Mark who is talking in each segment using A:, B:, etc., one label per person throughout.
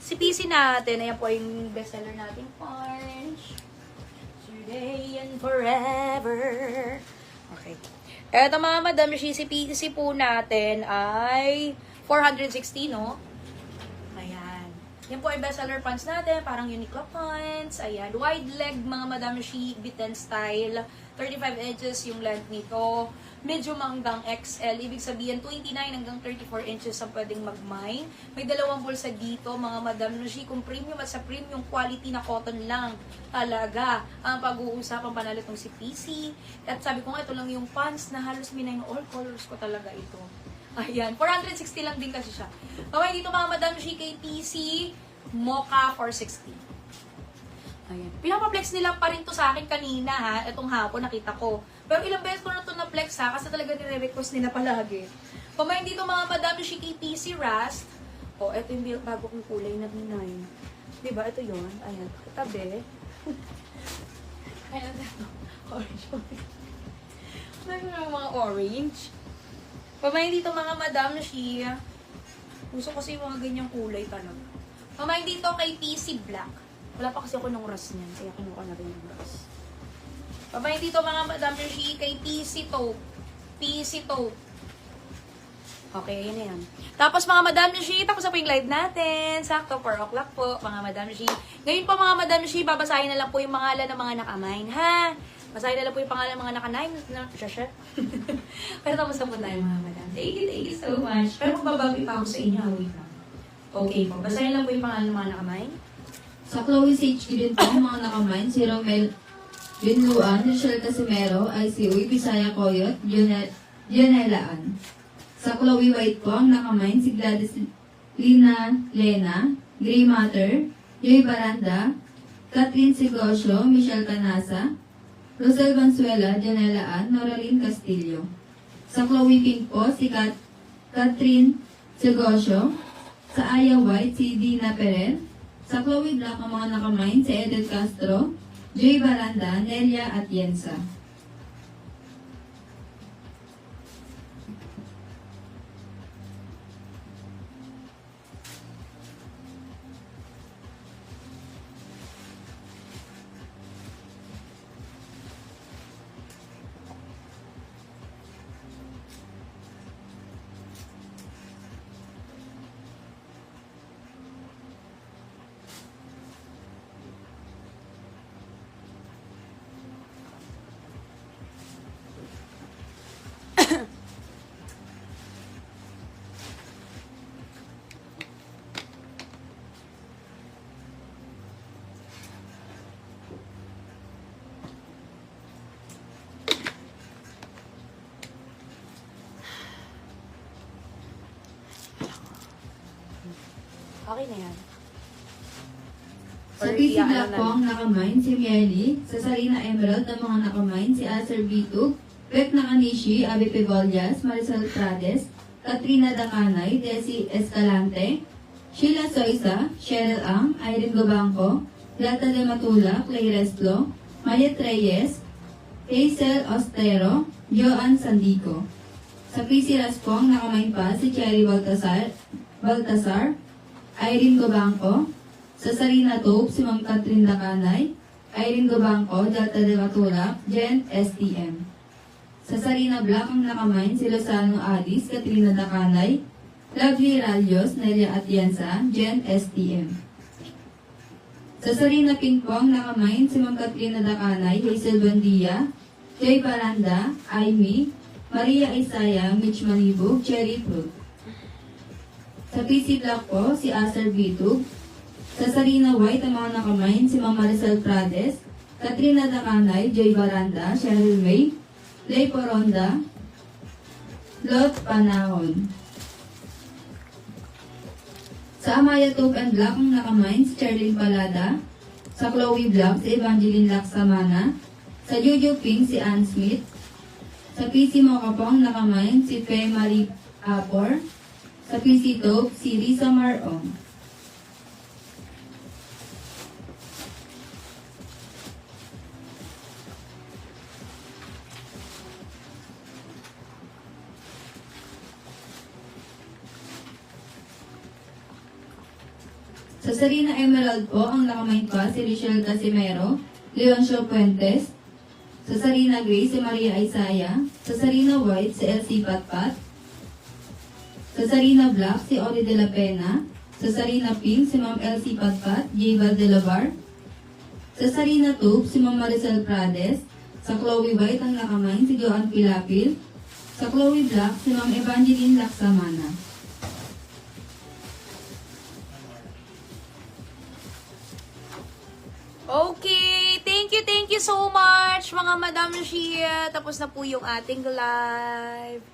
A: Si PC natin, ayan po yung bestseller natin, Punch. Today and forever. Okay. Eto mga madam, si PC po natin ay 460, no? Ayan. Yan po ay bestseller pants natin, parang Uniqlo pants. Ayan. Wide leg, mga madam, she bitten style. 35 inches yung length nito. Medyo hanggang XL. Ibig sabihin, 29 hanggang 34 inches ang pwedeng magmay. May dalawang bulsa dito, mga madam, she kung premium at sa premium quality na cotton lang. Talaga. Ang pag-uusapang panalo tong si PC. At sabi ko nga, ito lang yung pants na halos minay na all colors ko talaga ito. Ayan, 460 lang din kasi siya. Okay, dito mga madam, she kay PC, Mocha 460. Ayan. Pinapaplex nila pa rin to sa akin kanina ha, itong hapon nakita ko. Pero ilang beses ko na to na-flex ha, kasi talaga nire-request nila palagi. Pamayin dito mga madam, she kay PC Rust. O, ito yung bago kong kulay na minay. Diba, ito yun. Ayan, tabi. Ayan, ito. Orange. Mga orange. Pamayin dito mga madam, she. Gusto kasi yung mga ganyang kulay talaga. Pamayin dito kay PC Black. Wala pa kasi ako nung ras niyan, kaya kinuha na rin yung ras. Pamayin dito mga madam, she kay PC Taupe. PC Taupe. Okay, yun na yan. Tapos mga madam she, tapos na po yung live natin. Sakto, 4 o'clock po, mga madam she. Ngayon po mga madam she, babasahin na lang po yung pangalan ng mga nakamine, ha? Basahin na lang po yung pangalan ng mga naka-9. Pero tapos na po tayo mga madam. Thank you so much. Pero magbababi pa ako sa inyo, wait lang. Okay po, basahin lang po yung pangalan ng mga nakamine.
B: Sa Chloe Sage din po, mga nakamine, si Romel Binluan, Rochelle Casimero, ICUI, Bisaya Coyot, Dionelaan. Sa Chloe White po, ang nakamine, si Gladys Lina Lena, Gray Matter, Joy Baranda, Catherine Sigosio, Michelle Canasa, Rosel Vanzuela, Dionelaan, Noraline Castillo. Sa Chloe Pink po, si Catherine Sigosio. Sa Aya White, si Dina Perel. Sa Chloe Black, ang mga nakamine, si Edel Castro, Joy Baranda, Nelia at Yensa.
A: Okay na yan.
B: Sa PC Black po, ang nakamine, si Mieli. Sa Sarina Emerald, ang mga nakamine, si Acer Bitug, Pep Nakanishi, Abby Pebollas, Marisol Prades, Katrina Dacanay, Desi Escalante, Sheila Soisa, Cheryl Ang, Irene Gobangco, Lata de Matula, Clay Reslo, Mayet Reyes, Hazel Ostero, Joan Sandico. Sa PC Raspong, nakamine pa si Cherry Baltasar, Irene Gobangco. Sa Sarina Taupe, si Ma'am Catherine Dacanay, Irene Gobangco, Delta de Matula, Jen STM. Sa Sarina Black, ang nakamine, si Lozano Adis, Katrina Dacanay, Lovely Ralios, Nelia Atienza, Jen STM. Sa Sarina Pink po, ang nakamine, si Ma'am Katrina Dacanay, Hazel Bandia, Jay Baranda, Aimee, Maria Isaya, Mitch Malibog, Cherry Fruit. Sa PC Black po, si Acer Bitug. Sa Sarina White, ang mga nakamine, si Ma'am Marisol Prades, Katrina Dacanay, Joy Baranda, Cheryl May, Lay Poronda, Lot Panahon. Sa Amaya Taupe and Black, ang nakamine, si Charlene Palada. Sa Chloe Black, si Evangeline Laksamana. Sa Jojo Pink, si Ann Smith. Sa PC Mocha po, ang nakamine, si Fe Marie Apor. Sa PC Taupe, si Risa Marong. Sa Sarina Emerald po, ang nakamain pa si Richelle Casimero, Leoncio Puentes. Sa Sarina Gray, si Maria Isaya. Sa Sarina White, si Elsie Patpat. Sa Sarina Black, si Ori de la Pena. Sa Sarina Pink, si Ma'am Elsie Patpat, Jayval de la Bar. Sa Sarina Tube, si Ma'am Maricel Prades. Sa Chloe White, ang nakamain, si Joanne Pilapil. Sa Chloe Black, si Ma'am Evangeline Laksamana.
A: Okay, thank you so much mga Madam Shia. Tapos na po yung ating live.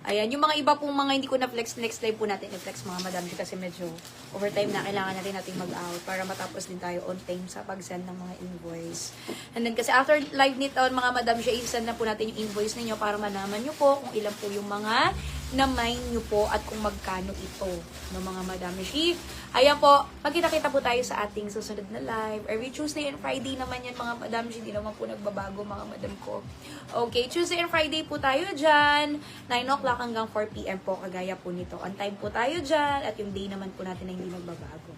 A: Ayan, yung mga iba pong mga hindi ko na-flex, next live po natin i-flex mga Madam Shia kasi medyo overtime na kailangan natin nating mag-out para matapos din tayo on time sa pag-send ng mga invoice. And then kasi after live nito, mga Madam Shia, i-send na po natin yung invoice ninyo para malaman nyo po kung ilan po yung mga na-mine nyo po at kung magkano ito ng mga Madam Shia. Ayan po, magkita-kita po tayo sa ating susunod na live. Every Tuesday and Friday naman yan mga Madam. Hindi naman po nagbabago mga Madam ko. Okay, Tuesday and Friday po tayo dyan. 9 o'clock hanggang 4 p.m. po, kagaya po nito. On time po tayo dyan. At yung day naman po natin na hindi nagbabago.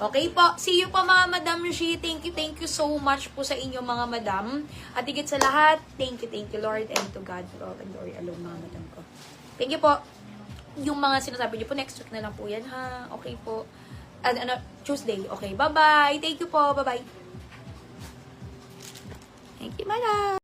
A: Okay po, see you po mga Madam Rishi. Thank you so much po sa inyo mga Madam. At higit sa lahat, thank you Lord. And to God for all and glory alone mga Madam ko. Thank you po. Yung mga sinasabi niyo po, next week na lang po yan ha. Okay po. Tuesday. Okay, bye-bye. Thank you po. Bye-bye. Thank you, Madam.